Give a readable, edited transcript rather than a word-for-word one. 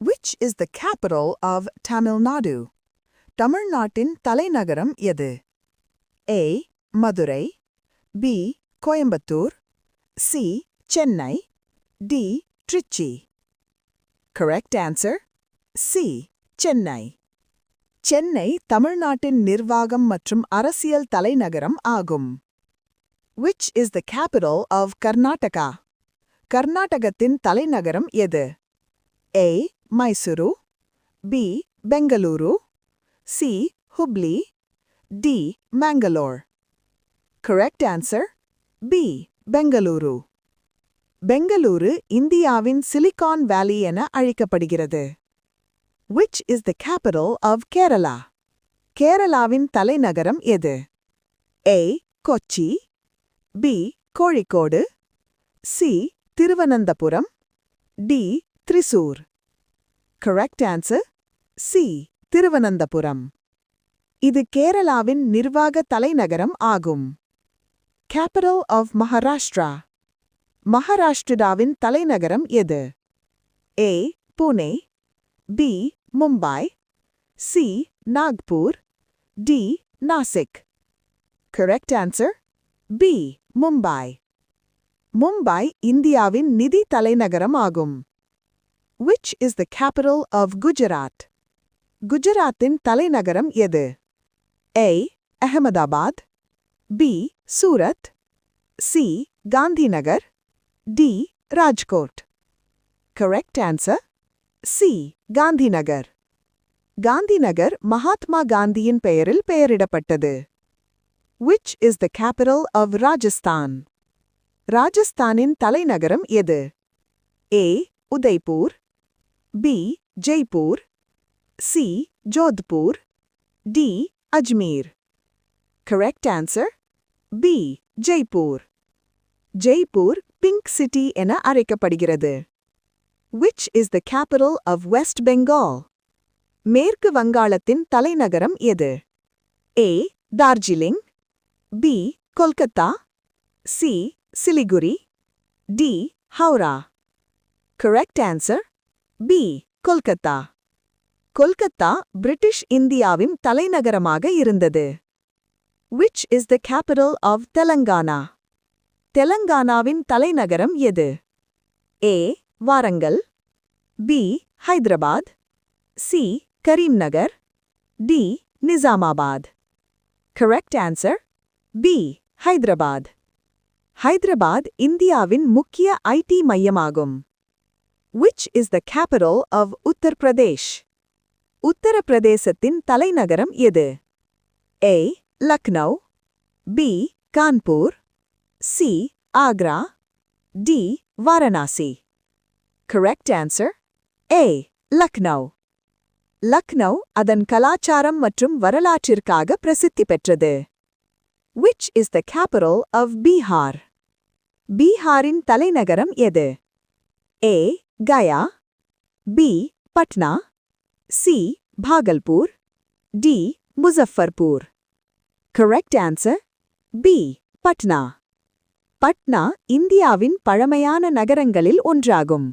Which is the capital of Tamil Nadu? தமிழ்நாட்டின் தலைநகரம் எது? A. Madurai B. Coimbatore C. Chennai D. Trichy. Correct answer C. Chennai. Chennai தமிழ்நாட்டின் நிர்வாகம் மற்றும் அரசியல் தலைநகரம் ஆகும். Which is the capital of Karnataka? கர்நாடகத்தின் தலைநகரம் எது? A. Mysuru B. Bengaluru C. Hubli D. Mangalore. Correct answer B. Bengaluru. Bengaluru இந்தியாவின் சிலிகான் வேலி என அழைக்கப்படுகிறது. Which is the capital of Kerala? கேரளாவின் தலைநகரம் எது? A. Kochi B. Kozhikode C. Thiruvananthapuram D. Thrissur. Correct answer C. Thiruvananthapuram. இது கேரளாவின் நிர்வாக தலைநகரம் ஆகும். Capital of Maharashtra. மகாராஷ்டிராவின் தலைநகரம் எது? A. Pune B. Mumbai C. Nagpur D. Nashik. Correct answer B. Mumbai. Mumbai இந்தியாவின் நிதி தலைநகரம் ஆகும். Which is the capital of Gujarat? குஜராத்தின் தலைநகரம் எது? A. Ahmedabad B. Surat C. Gandhinagar D. Rajkot. Correct answer C. Gandhinagar. Gandhinagar Mahatma காந்தியின் பெயரில் பெயரிடப்பட்டது. Which is the capital of Rajasthan? ராஜஸ்தானின் தலைநகரம் எது? A. Udaipur B. Jaipur C. Jodhpur D. Ajmer. Correct answer B. Jaipur. Jaipur pink city என அழைக்கப்படுகிறது. Which is the capital of West Bengal? மேற்கு வங்காளத்தின் தலைநகரம் எது? A. Darjeeling B. Kolkata C. Siliguri D. Howrah. Correct answer B. Kolkata. Kolkata British இந்தியாவின் தலைநகரமாக இருந்தது. Which is the capital of Telangana? தெலங்கானாவின் தலைநகரம் எது? A. Warangal B. Hyderabad C. Karimnagar D. Nizamabad. Correct answer B. Hyderabad. Hyderabad இந்தியாவின் முக்கிய ஐடி மையமாகும். Which is the capital of Uttar Pradesh? உத்தரப்பிரதேசத்தின் தலைநகரம் எது? A. Lucknow B. Kanpur C. Agra D. Varanasi. Correct answer A. Lucknow. Lucknow அதன் கலாச்சாரம் மற்றும் வரலாற்றிற்காக பிரசித்தி பெற்றது. Which is the capital of Bihar? பீகாரின் தலைநகரம் எது? A. Gaya B. Patna C. Bhagalpur D. முசஃபர்பூர். Correct answer B. Patna. Patna இந்தியாவின் பழமையான நகரங்களில் ஒன்றாகும்.